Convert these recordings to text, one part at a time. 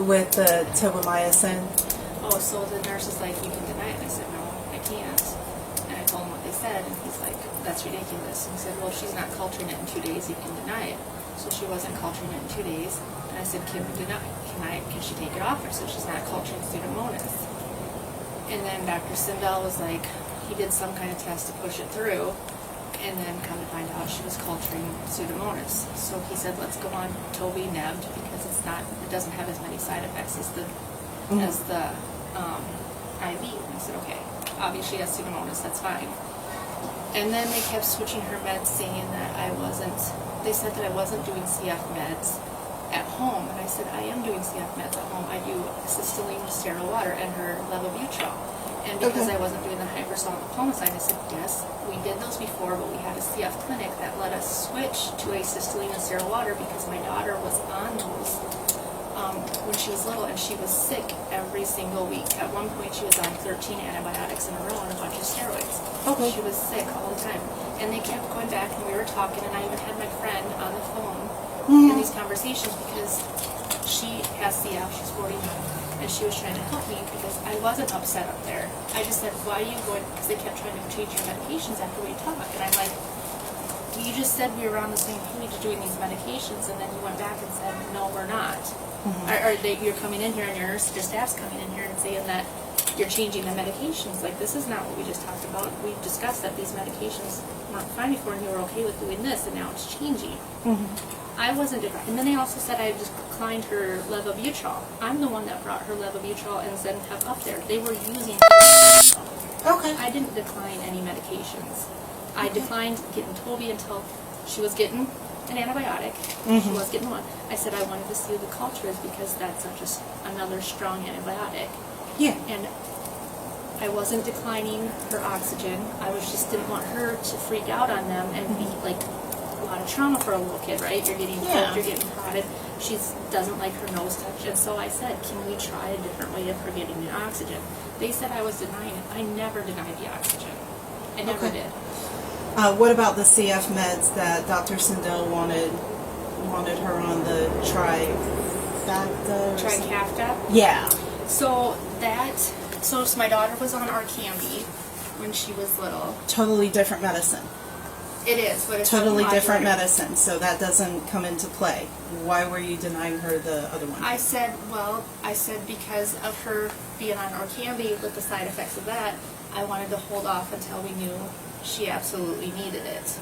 with the tobamycin? Oh, so the nurse is like, you can deny it. And I said, no, I can't. And I told him what they said, and he's like, that's ridiculous. And he said, well, if she's not culturing it in 2 days, you can deny it. So she wasn't culturing it in 2 days. And I said, can she take it off her so she's not culturing Pseudomonas? And then Dr. Sindel was like, he did some kind of test to push it through, and then come to find out she was culturing Pseudomonas. So he said, let's go on Toby nebbed because it doesn't have as many side effects as the IV. And I said, okay, obviously she has Pseudomonas, that's fine. And then they kept switching her meds, saying that they said that I wasn't doing CF meds at home. And I said, I am doing CF meds at home. I do acetylene sterile water and her levobutrol. And because I wasn't doing the hypersonic pulmicide, I said, yes, we did those before, but we had a CF clinic that let us switch to acetylene and sterile water because my daughter was on those when she was little, and she was sick every single week. At one point, she was on 13 antibiotics in a row and a bunch of steroids. Okay. She was sick all the time. And they kept going back, and we were talking, and I even had my friend on the phone in these conversations because she has CF, she's 49, and she was trying to help me because I wasn't upset up there. I just said, why are you going, because they kept trying to change your medications after we talked. And I'm like, you just said we were on the same page doing these medications, and then you went back and said, no, we're not. You're coming in here, and your staff's coming in here and saying that you're changing the medications. Like, this is not what we just talked about. We discussed that these medications weren't fine before, and you were okay with doing this, and now it's changing. I wasn't different. And then they also said I declined her levobutrol. I'm the one that brought her levobutrol and then have up there. They were using her. Okay. I didn't decline any medications. I declined getting Toby until she was getting an antibiotic. She was getting one. I said I wanted to see the cultures because that's just another strong antibiotic. Yeah. And I wasn't declining her oxygen. I didn't want her to freak out on them and be like a lot of trauma for a little kid, right? You're getting poked, you're getting prodded. She doesn't like her nose touched. And so I said, can we try a different way of her getting the oxygen? They said I was denying it. I never denied the oxygen. I never did. What about the CF meds that Dr. Sindel wanted her on, the Trikafta? Yeah. So my daughter was on Arcambi when she was little. Totally different medicine. It is, but it's totally different medicine, so that doesn't come into play. Why were you denying her the other one? I said because of her being on Arcambi with the side effects of that, I wanted to hold off until we knew she absolutely needed it.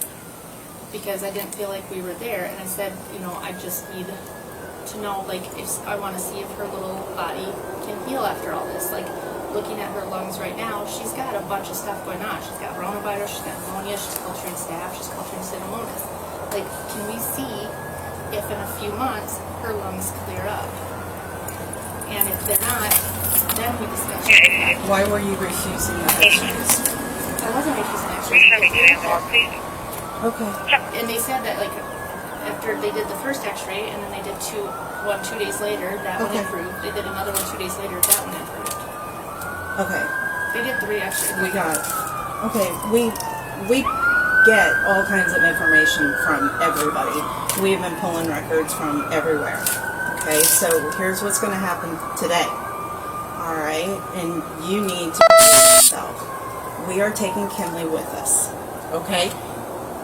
Because I didn't feel like we were there, and I said, I just need to know, like, if I want to see if her little body can heal after all this. Like, looking at her lungs right now, she's got a bunch of stuff going on. She's got coronavirus, she's got pneumonia, she's culturing staph, she's culturing Pseudomonas. Like, can we see if in a few months her lungs clear up? And if they're not, then we discuss it. Why were you refusing the x-rays? I wasn't refusing x-rays. Okay. And they said that, like, after they did the first x-ray, and then they did one 2 days later, that one improved. They did another one 2 days later, that one improved. Okay. They did 3 x-rays. We got it. Okay, we get all kinds of information from everybody. We've been pulling records from everywhere. Okay, so here's what's going to happen today. All right, and you need to yourself. We are taking Kenlee with us. Okay?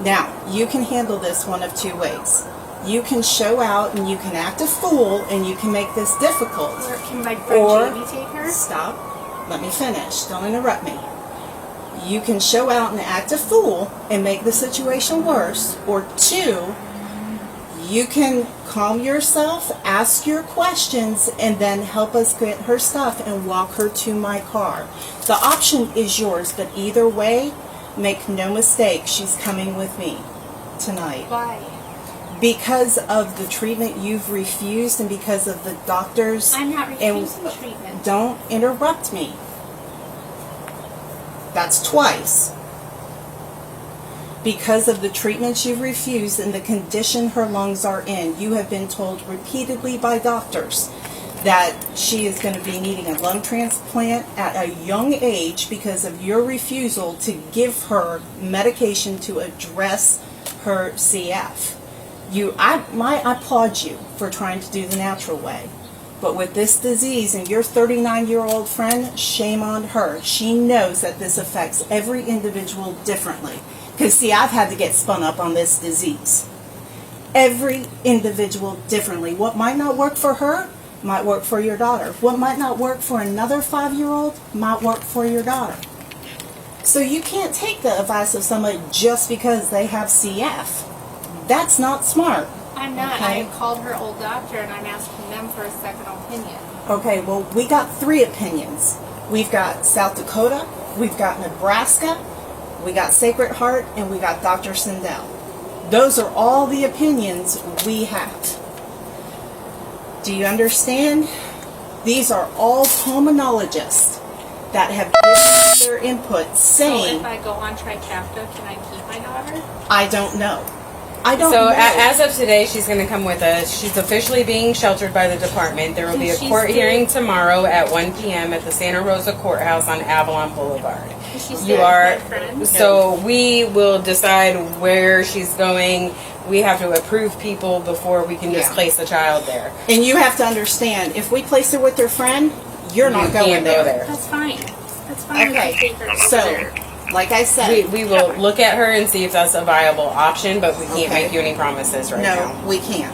Now, you can handle this one of 2 ways. You can show out and you can act a fool and you can make this difficult. Or can my friend Jamie take her? Stop. Let me finish. Don't interrupt me. You can show out and act a fool and make the situation worse. Or 2, you can calm yourself, ask your questions, and then help us get her stuff and walk her to my car. The option is yours, but either way, make no mistake, she's coming with me tonight. Why? Because of the treatment you've refused and because of the doctors. I'm not refusing treatment. Don't interrupt me. That's twice. Because of the treatments you've refused and the condition her lungs are in, you have been told repeatedly by doctors that she is going to be needing a lung transplant at a young age because of your refusal to give her medication to address her CF. I applaud you for trying to do the natural way, But with this disease and your 39-year-old friend, shame on her. She knows that this affects every individual differently. Because, see, I've had to get spun up on this disease. Every individual differently. What might not work for her might work for your daughter. What might not work for another 5-year-old might work for your daughter. So you can't take the advice of somebody just because they have CF. That's not smart. I'm not. Okay. I called her old doctor and I'm asking them for a second opinion. Okay, well, we got 3 opinions. We've got South Dakota, we've got Nebraska, we got Sacred Heart, and we got Dr. Sindel. Those are all the opinions we have. Do you understand? These are all pulmonologists that have given their input saying... So if I go on Trikafta, can I keep my daughter? I don't know. I don't So know. as of today, she's going to come with us. She's officially being sheltered by the department. There will be a court hearing tomorrow at 1 p.m. at the Santa Rosa Courthouse on Avalon Boulevard. She's You are my friend. so we will decide where she's going. We have to approve people before we can just Yeah. place the child there. And you have to understand, if we place her with her friend, you're not You going can't there. go there. That's fine. That's fine. Okay, We can take her over so, there. like I said, We will look at her and see if that's a viable option, but we can't Okay. make you any promises right now. no, we can't.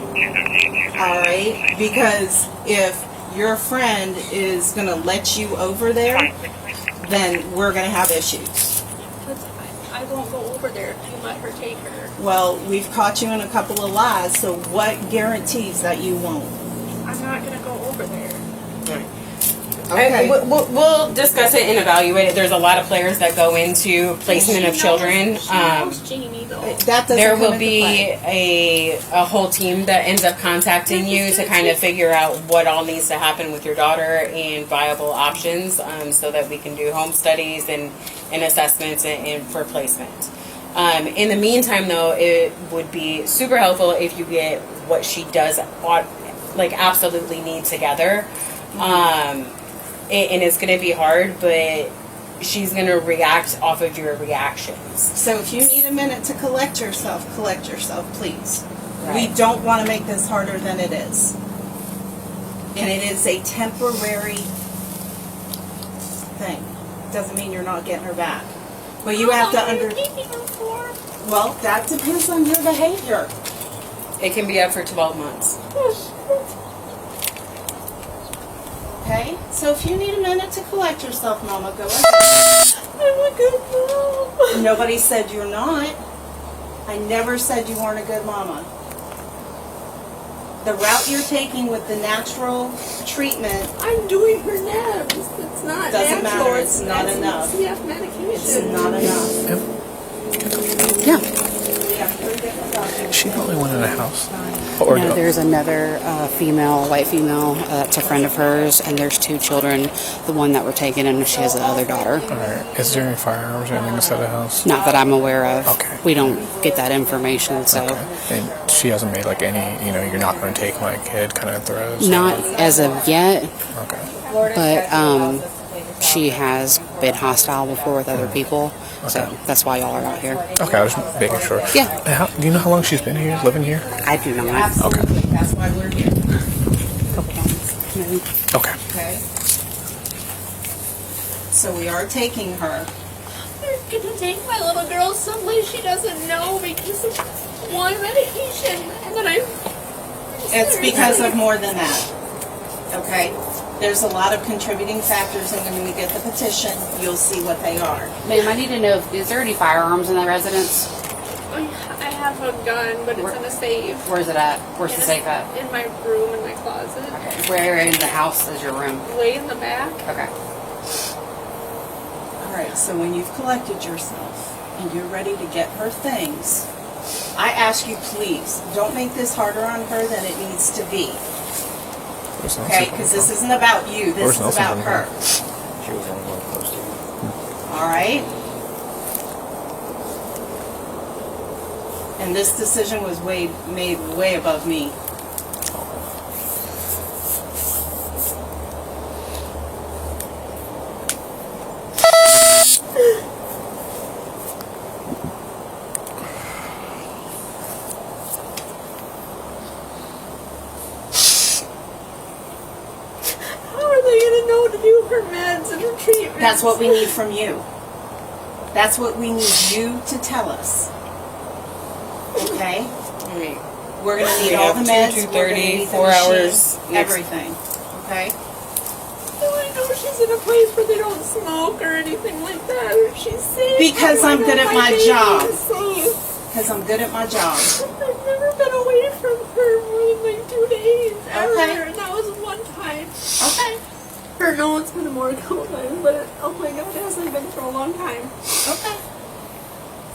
All right? Because if your friend is going to let you over there, then we're going to have issues. I won't go over there if you let her take her. Well, we've caught you in a couple of lies, so what guarantees that you won't? I'm not going to go over there. Okay. We'll discuss it and evaluate it. There's a lot of players that go into placement of children. She knows Jamie, though. That doesn't There come will into be play. a whole team that ends up contacting you to kind of figure out what all needs to happen with your daughter and viable options, so that we can do home studies and assessments and for placement. In the meantime, though, it would be super helpful if you get what she does absolutely need together. And it's going to be hard, but she's going to react off of your reactions. So if you need a minute to collect yourself, please. Right. We don't want to make this harder than it is. And it is a temporary thing. Doesn't mean you're not getting her back. But you have to How long are you keeping her for? Well, that depends on your behavior. It can be up for 12 months. Okay? So if you need a minute to collect yourself, Mama, go ahead. I'm a good mom. Nobody said you're not. I never said you weren't a good mama. The route you're taking with the natural treatment, I'm doing her nabs. It's not Doesn't natural. matter. It's not enough. CF medication. it's not enough. Yeah. We have 3 different doctors. Is she the only one in the house? Or No, no? there's another white female, that's a friend of hers, and there's 2 children, the one that were taken, and she has another daughter. Alright. Is there any firearms or anything inside the house? Not that I'm aware of. Okay. We don't get that information, so. Okay. And she hasn't made any, you're not going to take my kid kind of threats? Not as of yet, Okay. but she has been hostile before with other people, so Okay. that's why y'all are out here. Okay, I was just making sure. Yeah. And do you know how long she's been here, living here? I do not. Absolutely. That's why we're here. Okay. Okay? So we are taking her. They're gonna take my little girl someplace she doesn't know because of one medication, and then It's because of more than that. Okay? There's a lot of contributing factors, and when we get the petition, you'll see what they are. Ma'am, I need to know, is there any firearms in the residence? I have a gun, but it's in a safe. Where's it at? Where's the safe at? In my room, in my closet. Okay. Where in the house is your room? Way in the back. Okay. All right, so when you've collected yourself and you're ready to get her things, I ask you, please, don't make this harder on her than it needs to be. Okay? Because this isn't about you. This is about her. She was only one close to you. All right? And this decision was made way above me. meds and her treatment. That's what we need from you. That's what we need you to tell us. Okay? Alright. We're going to We need all have the meds. 2:30, we're gonna need the 4 hours machine, next- everything. Okay? I know she's in a place where they don't smoke or anything like that, or she's safe. Because I'm good at my baby job. is safe. Because I'm good at my job. I've never been away from her more than like 2 days ever, Okay. and that was one time. Okay. Or no, it's been more couple times, but oh my god, it hasn't been for a long time. Okay.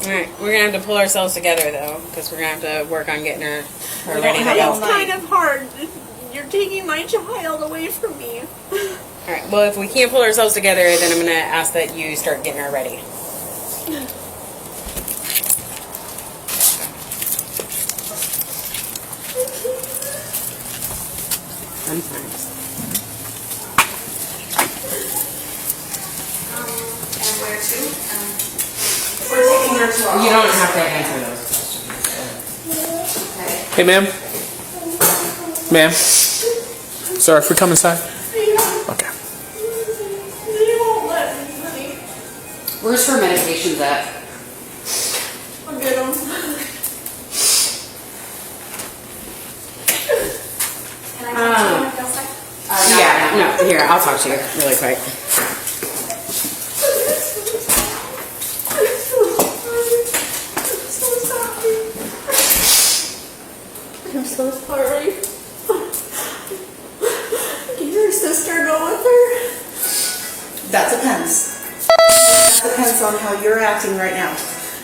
Alright, we're gonna have to pull ourselves together though, because we're gonna have to work on getting her We ready don't to have go. all It's night. kind of hard. You're taking my child away from me. Alright, well if we can't pull ourselves together, then I'm gonna ask that you start getting her ready. Sometimes. And where to? We're taking her to our You don't have to answer those questions. Hey, ma'am. Ma'am. Sorry, if we come inside. Okay. They won't let me, honey. Where's her medications at? I'll get them. Yeah, no, here, I'll talk to you really quick. I'm so sorry. Can your sister go with her? That depends. That depends on how you're acting right now.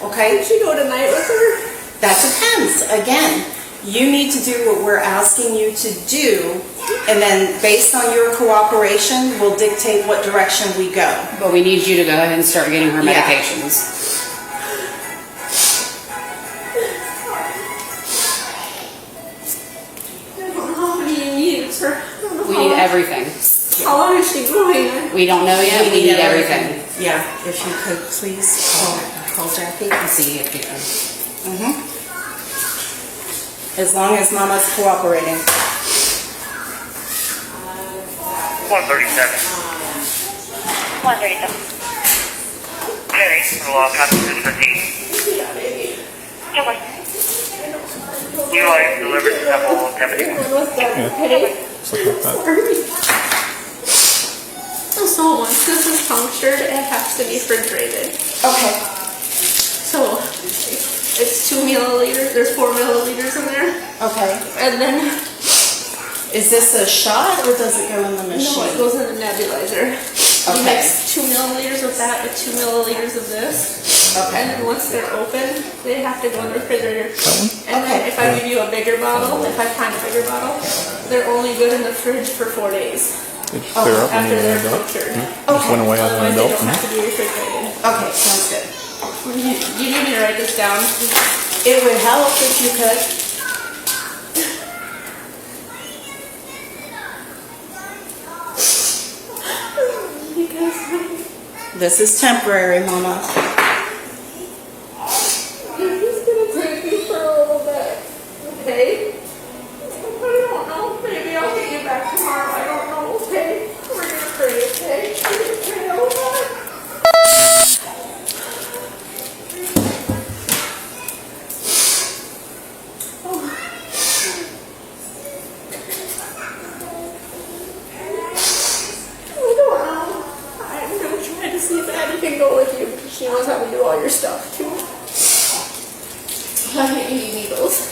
Okay? Can she go tonight with her? That depends. Again, you need to do what we're asking you to do, and then based on your cooperation, we'll dictate what direction we go. But we need you to go ahead and start getting her Yeah. medications. I don't know how many you need, sir. We need everything. How long is she going? We don't know yet. We need everything. Yeah, if you could please call Jackie. Let's see if we can. As long as Mama's cooperating. 137. 137. Kenlee, Zuraff, Massachusetts, proceed. Give us. New life delivered to Temple Deputy. Something like that. So once this is punctured, it has to be refrigerated. Okay. So it's 2 milliliters. There's 4 milliliters in there, Okay. and then Is this a shot or does it go in the machine? no, it goes in the nebulizer. You Okay. mix 2 milliliters of that with 2 milliliters of this. Okay. And then once they're open, they have to go in the refrigerator. And Okay. then if I give you a bigger bottle, if I find a bigger bottle, they're only good in the fridge for 4 days Did you clear up when after you were they're an adult? punctured. Just went away as an Otherwise, they adult. don't have to be refrigerated. Okay, sounds good. You need me to write this down? It would help if you could. Because This is temporary, Mama. it's gonna take me for a little bit. Okay? I don't know. Maybe I'll get you back tomorrow. I don't know. Okay? We're gonna pray. Okay? We're gonna pray. Oh God. I don't know. I'm gonna try to see if Addie can go with you because she knows how to do all your stuff too. I hate eating needles.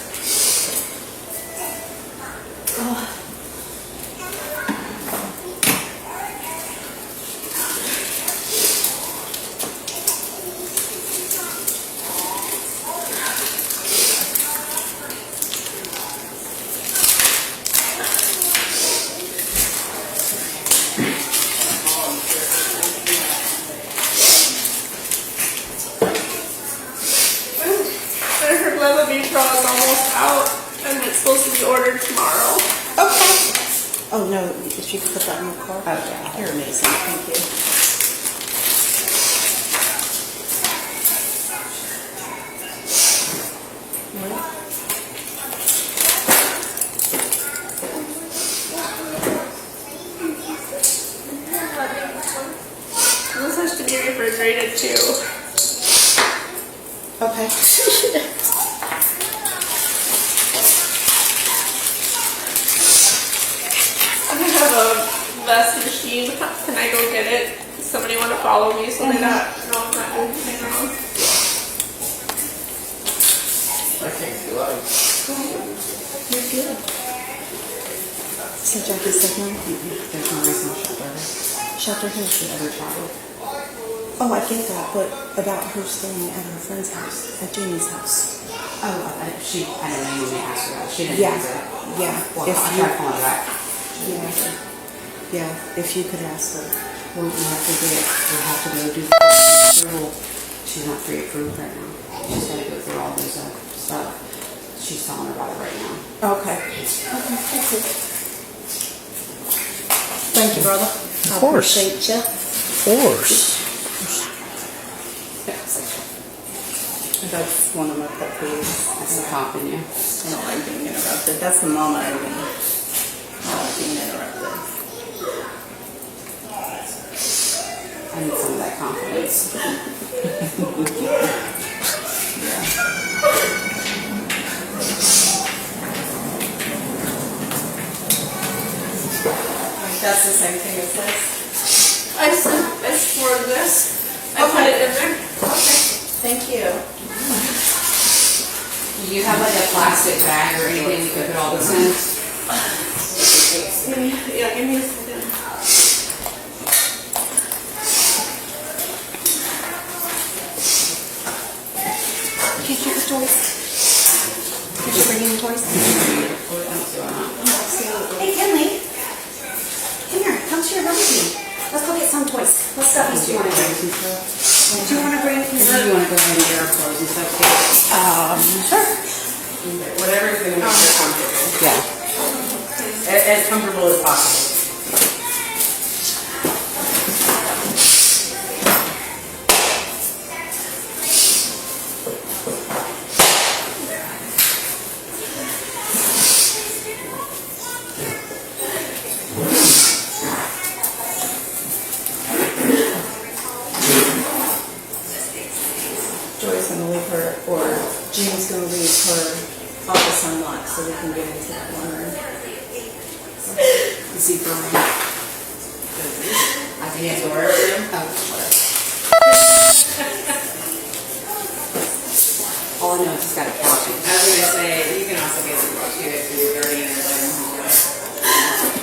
I heard Levitron is almost out and it's supposed to be ordered tomorrow. Okay. Oh no, if you could put that in the car. Oh yeah, you're amazing. Thank you. refrigerated too. Okay. I have a vest machine. Can I go get it? Does somebody want to follow me so they know I'm not doing anything wrong? I can't do it. You're good. So Jackie's sick now? There's no reason to shelter her. Shelter who? The other child. Oh, I get that, but about her staying at her friend's house, at Jamie's house. Oh, I don't know when they asked her that. She didn't Yeah, answer it. yeah. Well, If I you- tried calling her back. Yeah, if you could ask her. Well, we have to go do approval. She's not pre-approved right now. She's got to go through all this stuff. She's telling her about it right now. Okay. Okay, that's it. Thank you, brother. Of course. I appreciate you. Of course. That's one of my pet peeves. That's the cop in you. I don't like being interrupted. That's the moment I mean. I don't like being interrupted. I need some of that confidence. That's the same thing as this. I poured this. I put it in there. Okay. Thank you. Do you have like a plastic bag or anything you could put all this in? Yeah, give me a second. Did you get the toys? Did you bring in the toys? Hey, Kenlee. Come here. Come to your room with me. Let's go get some toys. What stuff do you want to bring? Do you want to bring Do you want to go ahead and get our clothes and stuff too? Sure. Whatever's going to make you comfortable. Yeah. As comfortable as possible. Joy's going to leave her, or Jean's going to leave her office unlocked so we can get into that one room. Zipper room. I can answer wherever you Oh, all I know is it's got a couch. I was going to say, you can also get some too if you're dirty and you're letting them do it.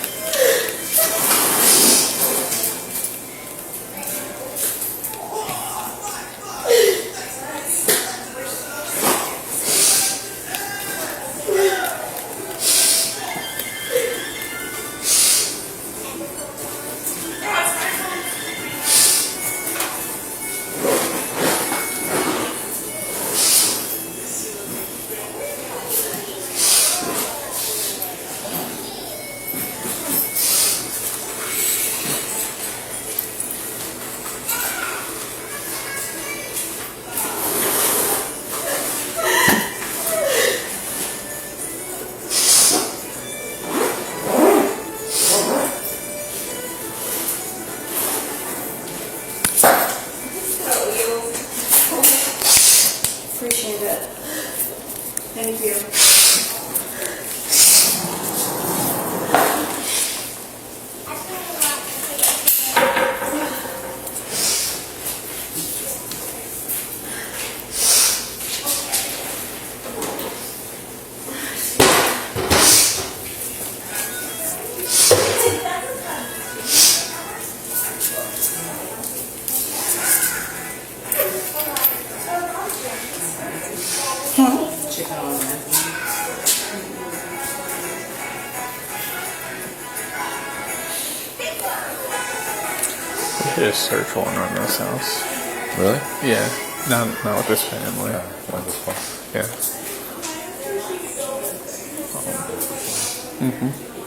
Appreciate it. Thank you. Chicken on there. We did a search warrant on this house. Really? Yeah. Not with this family. Not this one. Yeah.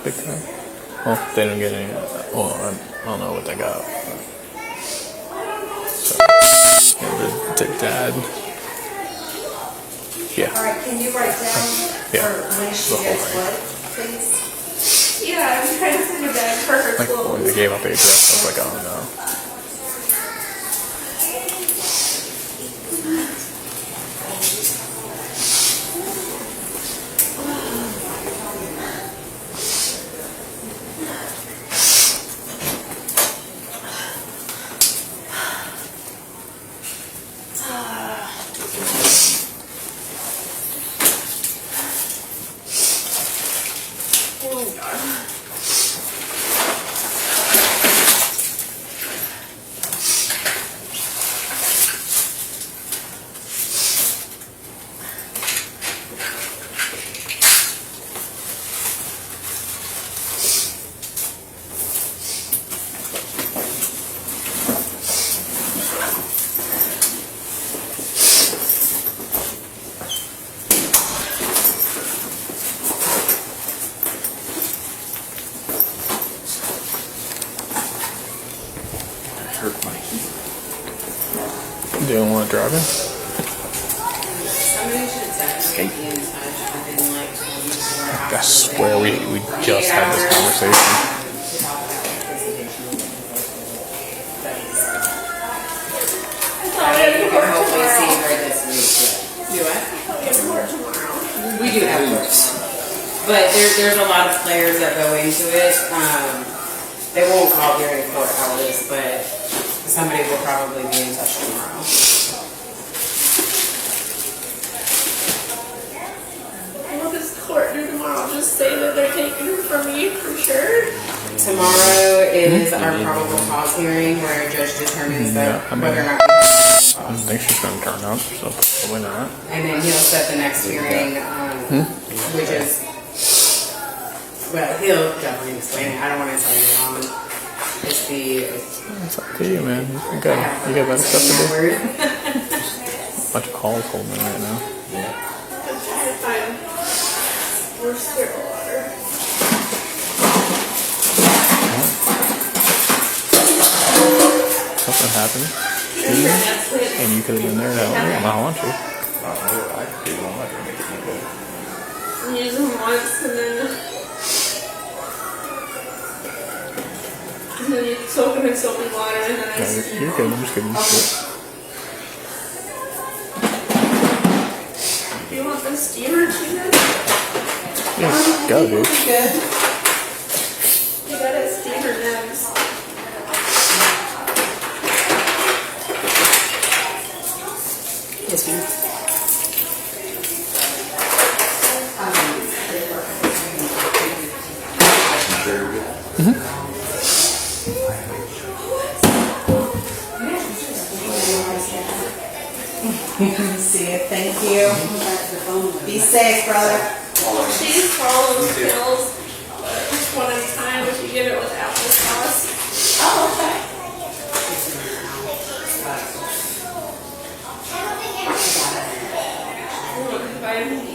Big time. Well, they didn't get any. Well, I don't know what they got. So, yeah, the dad. Yeah. All right, can you write down Yeah. or when she The whole gets thing. what, please? Yeah, I'm trying to think of that perfect Like when clothes. they gave out the address, I was like, oh no. Do you want to drive in? Somebody should definitely be in touch within like 24 hours. I swear we just had this conversation. We're hopefully seeing her this week. Do what? We do have courts. But there's a lot of players that go into it. They won't call during court hours, but somebody will probably be in touch tomorrow. What does court do tomorrow? Just say that they're taking her from me for sure? Tomorrow is our probable cause hearing where a judge determines Yeah, I mean- whether or not I don't think she's going to turn up, so probably not. and then he'll set the next hearing, which is, well, he'll definitely explain it. I don't want to tell you wrong. It's It's up to you, man. You got better stuff to do. word. Bunch of calls holding in right now. I'm trying to find more sterile water. Something happened. And you could have been there to help me. I'm not want you. Use them once and then you soak them in soapy water and then I No, you're good. I'm just giving you shit. Do you want the steamer cheater? Yeah, go, dude. Good. You got it steamer nibs. Yes, ma'am. See it. Thank you. Be safe, brother. She's swallows pills, just one at a time if you get it with applesauce. Oh, okay. Vitamin D.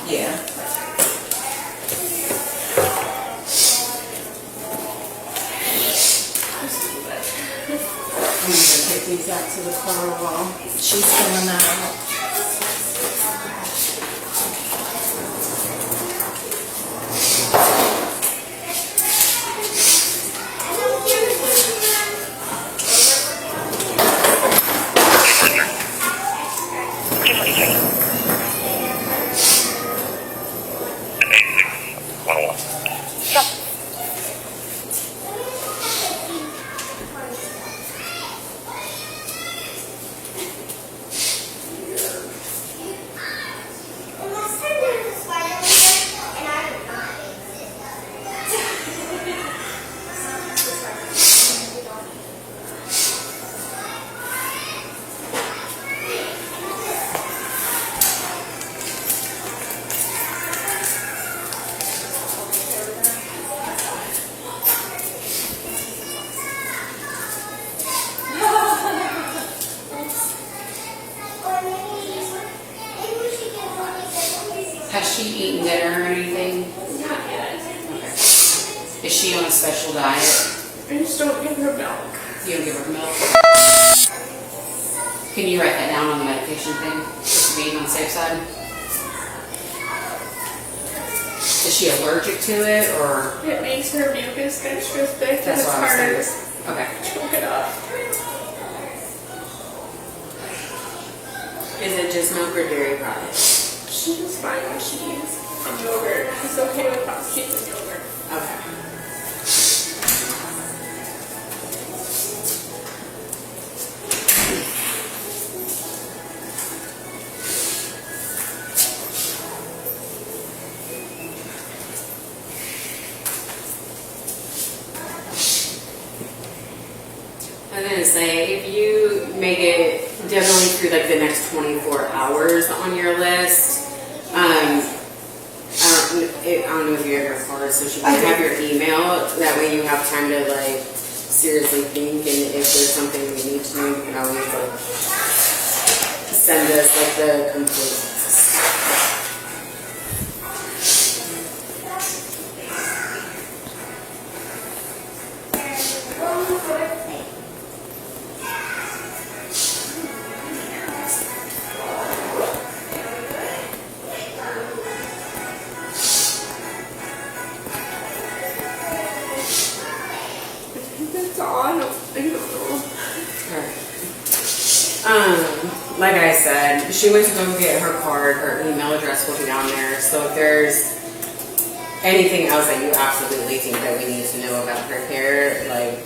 Yeah. I'm gonna take these out to the car while she's filling that out. Has she eaten dinner or anything? Not yet. Okay. Is she on a special diet? I just don't give her milk. You don't give her milk? Can you write that down on the medication thing? Just being on the safe side? Is she allergic to it or? It makes her mucus extra thick and That's it's what I was harder. thinking. Okay. Look it up. Is it just milk or dairy products? She's fine with cheese and yogurt. She's okay with cross cheese and yogurt. Okay. I was gonna say, if you make it definitely through like the next 24 hours on your list, I don't know if you have her card, so she can have your email. That way you have time to like seriously think, and if there's something we need to know, you can always like send us like the complete. That's all. I don't know. Like I said, she went to go get her card. Her email address will be down there. So if there's anything else that you absolutely think that we need to know about her care, like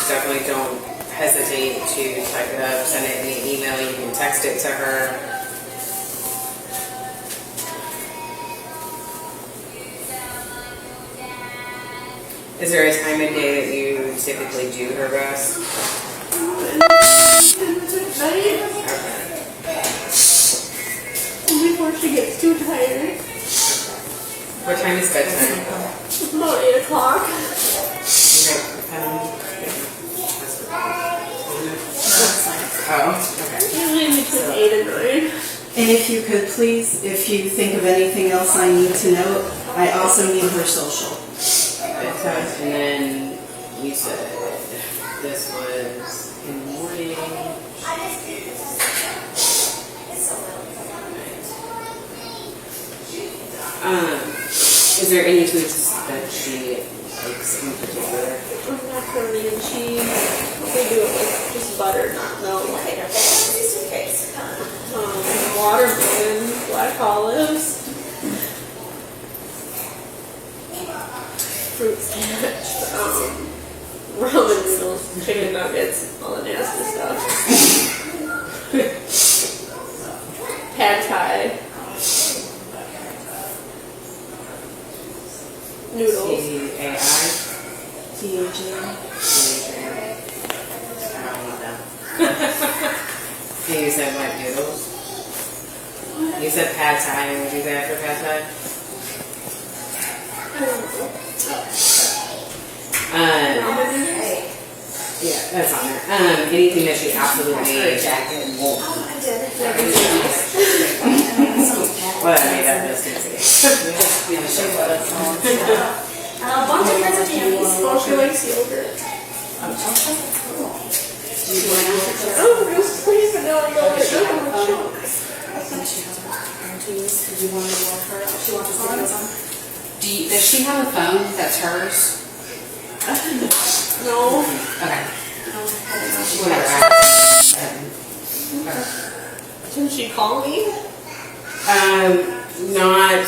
definitely don't hesitate to type it up, send it in an email. You can text it to her. Is there a time of day that you typically do her best? Before she gets too tired. What time is bedtime? About 8 o'clock. Oh, okay. Usually between 8 and 9. And if you could please, if you think of anything else I need to know, I also need her social. Okay. And then you said this was in the morning. Is there any foods that she likes in particular? Macaroni and cheese. We do it with just butter, not milk. Watermelon, black olives, fruit sandwich, ramen noodles, chicken nuggets, all the nasty stuff. Pad Thai. Noodles. T-A-I? T-H-A. And you said what, noodles? You said pad thai, and what do you say after pad thai? Yeah, that's on there. Anything that she absolutely jacket won't. Well, I made that mistake. A bunch of kinds of candies. Well, she likes yogurt. Oh, just please vanilla yogurt. Did you want to walk her out? She wants to see those on. Does she have a phone that's hers? No. Okay. Whatever. Can she call me? Not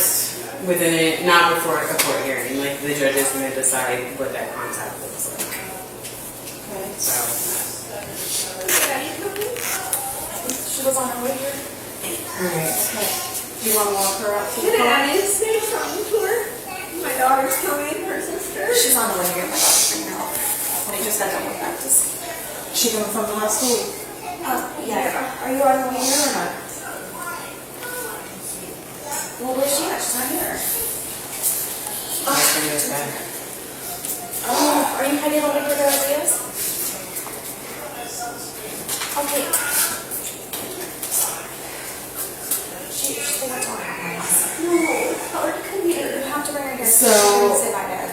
within it, not before a court hearing. Like the judge is going to decide what that contact looks like. Okay. So. She was on her way here. All right. Do you want to walk her out to the Can car? I say something to her? My daughter's coming, her sister. She's on the way here. My daughter's bringing her over. They just got done with practice. She came from the last school. Yeah. Are you on the way here or not? Well, where's she at? She's not here. Oh, are you heading over to the ideas? Okay. She forgot to order her. No, it's hard to come here. You have to bring her here. So- Say bye to her.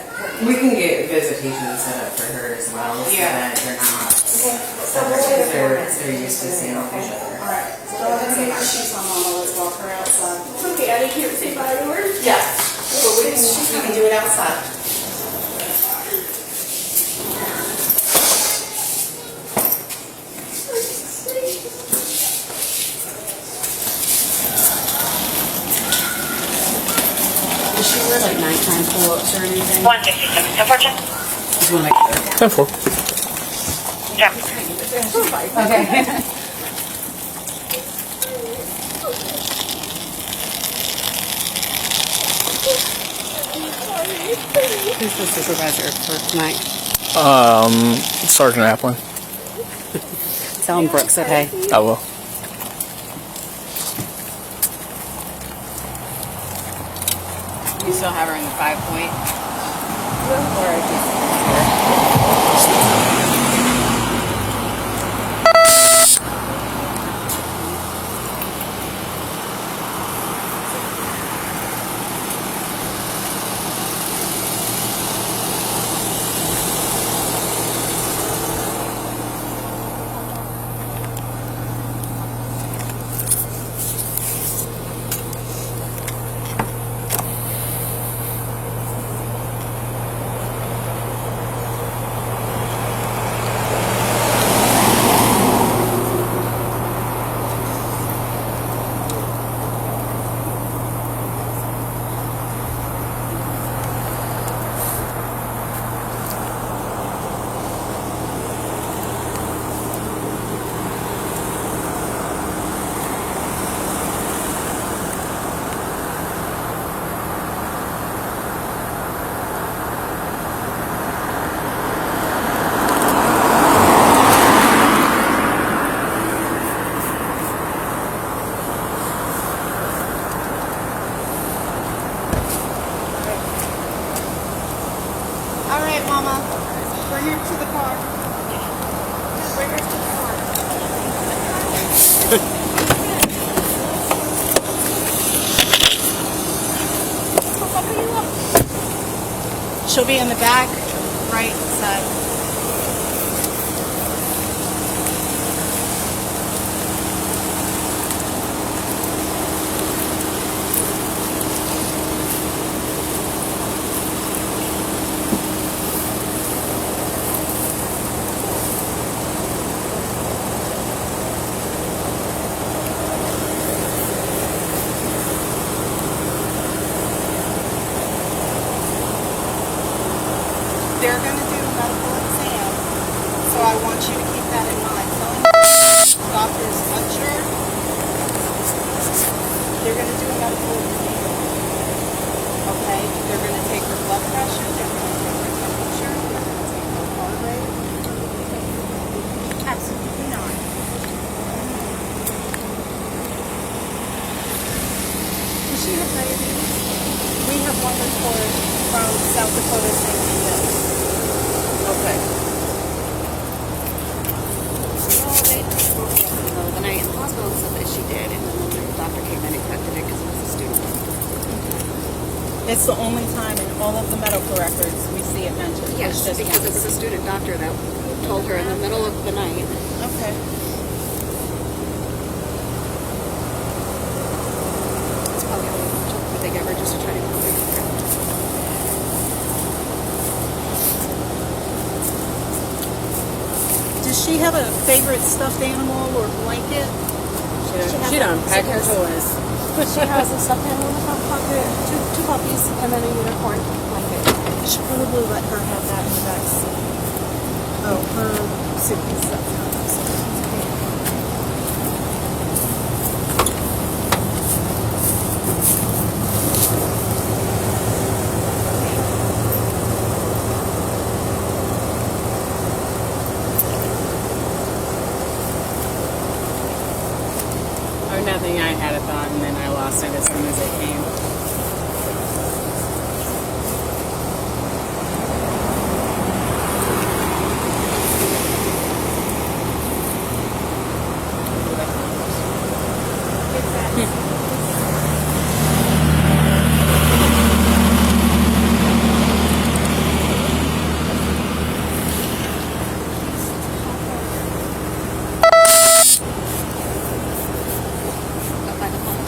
We can get visitation set up for her as well, so that they're not. Okay. So we'll wait a few minutes. They're used to seeing each other. Alright. So go ahead and say bye. She's on Mama. Let's walk her outside. It's okay, I can't say bye to her. Yeah. Well, we can do it outside. Does she wear like nighttime pull-ups or anything? 166, unfortunate. Just want to make sure. 10-4. Jump. Okay. Who's the supervisor for tonight? Sergeant Applin. Tell him Brooke said hey. I will. You still have her in the 5-point? Or just All right, Mama. Bring her to the car. Bring her to the car. She'll be in the back, right side. They're going to do a medical exam, so I want you to keep that in mind. So doctor's unsure. They're going to do a medical exam. Okay? They're going to take her blood pressure, they're going to take her temperature, they're going to take her heart rate. Absolutely not. Does she have diabetes? We have one report from South Dakota saying she does. Okay. Well, they just woke me up in the middle of the night in the hospital and said that she did, and then the doctor came in and corrected it because it was a student. It's the only time in all of the medical records we see it mentioned. Yes, It's just because one. it's a student doctor that told her in the middle of the night. Okay. It's probably all what they gave her just to try to get her. Does she have a favorite stuffed animal or blanket? she don't pack her toys. She has a stuffed animal in the front pocket, two puppies, and then a unicorn blanket. You should probably let her have that in the back seat. Oh, her suitcase. That's not her suitcase. Or nothing, I had a thought and then I lost it as soon as it came. Up by the phone.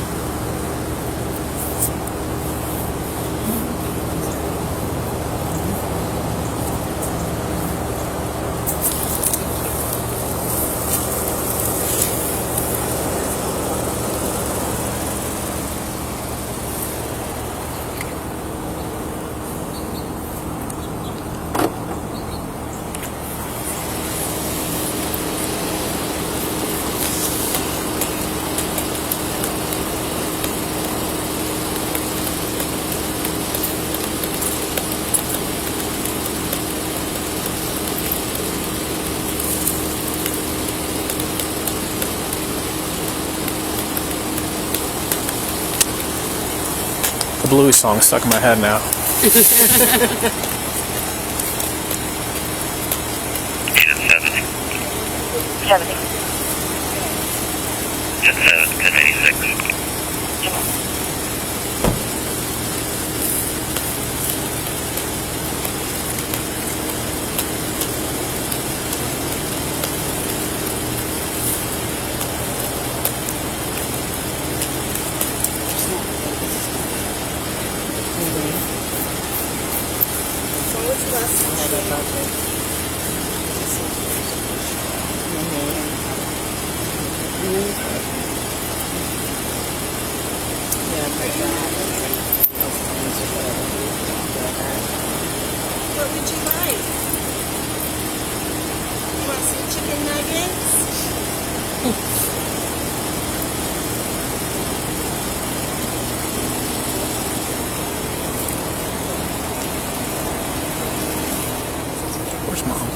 The Bluey song stuck in my head now. Unit 70. 70. Unit 7, 1086. What would you like? You want some chicken nuggets? Where's Mom?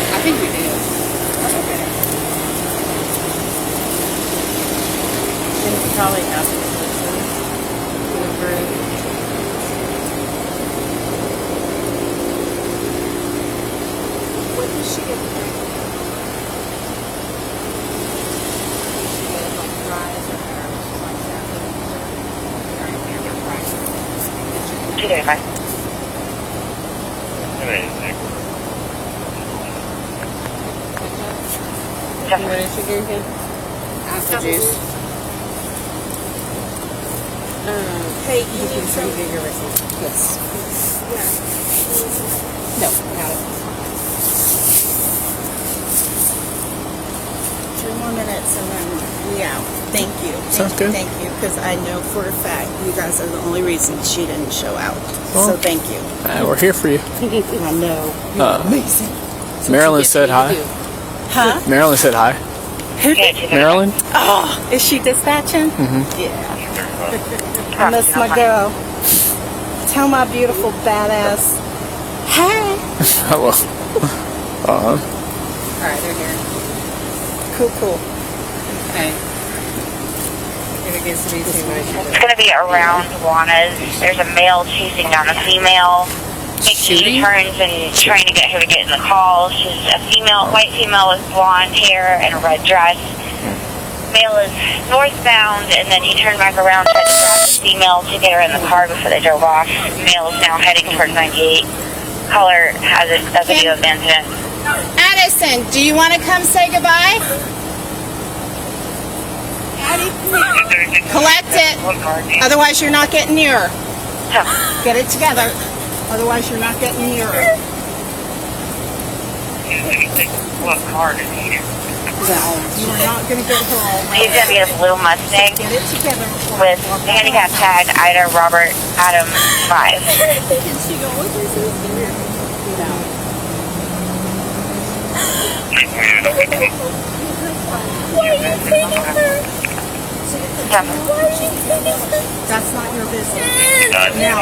I think we do. Probably ask the person whoever. What did she get? Two thirty five. 1086. What is she drinking? Apple juice. Hey, you need some? Yes. Yeah. No, got it. 2 more minutes and then we out. Thank you. Sounds good. Thank you, because I know for a fact you guys are the only reason she didn't show out. Well, so thank you. We're here for you. I know. Amazing. Marilyn said hi. Huh? Marilyn said hi. Marilyn? Oh, is she dispatching? Mm-hmm. Yeah. I miss my girl. Tell my beautiful badass. Hey. Hello. All right, they're here. Cool. Okay. If it gets to be too much. It's going to be around Juana's. There's a male chasing down a female, making U-turns and trying to get her to get in the call. She's a female, white female with blonde hair and a red dress. Male is northbound, and then he turned back around, tried to grab the female to get her in the car before they drove off. Male is now heading towards 98. Caller has a video of the incident. Addison, do you want to come say goodbye? Collect it. Otherwise, you're not getting nearer. Get it together. Otherwise, you're not getting nearer. What card is he? You're not going to get her all He's going to be a blue Mustang Get it together. with handicap tag Ida Robert Adam 5. Did she go with her sister? Why are you taking her? Why are you taking her? That's not your business. Now, No,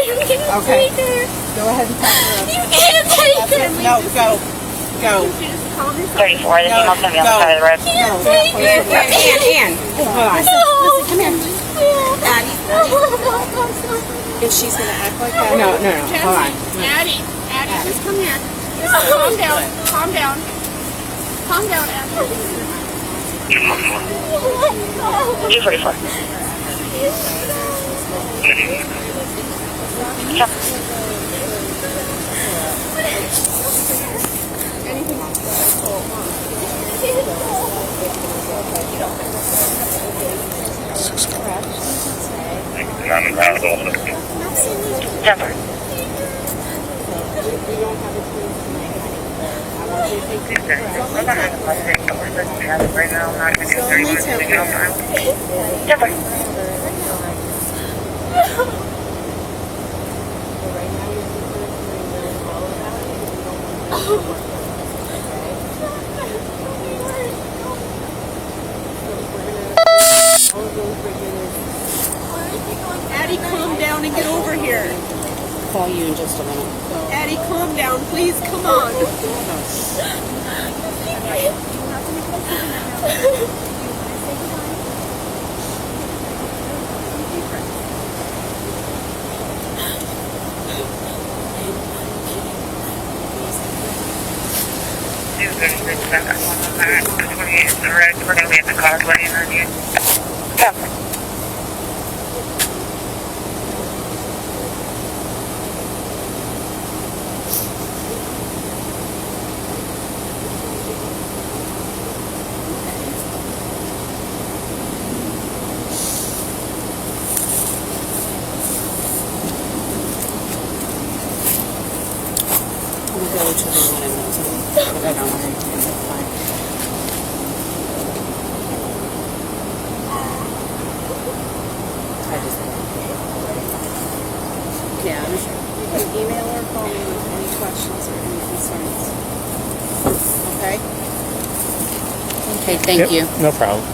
you can't Okay. take her. Go ahead and pack her up. You can't take her. No, go. Go. 34, the female's going to be on the side of the road. Can't take her. Ann, hold on. No. Come here. Addie. If she's going to act like that. No, hold on. Addie, just come here. Just calm down. Calm down. Calm down, Addie. 244. Jump. Jumper. Jumper. Addie, calm down and get over here. Call you in just a minute. Addie, calm down, please. Come on. We're going to be in the car waiting on you. Come. I'm gonna go to the one in those. But I don't want to. That's fine. I just. Yeah, I'm sure. You can email or call me with any questions or any concerns. Okay? Okay, thank Yep, you. no problem.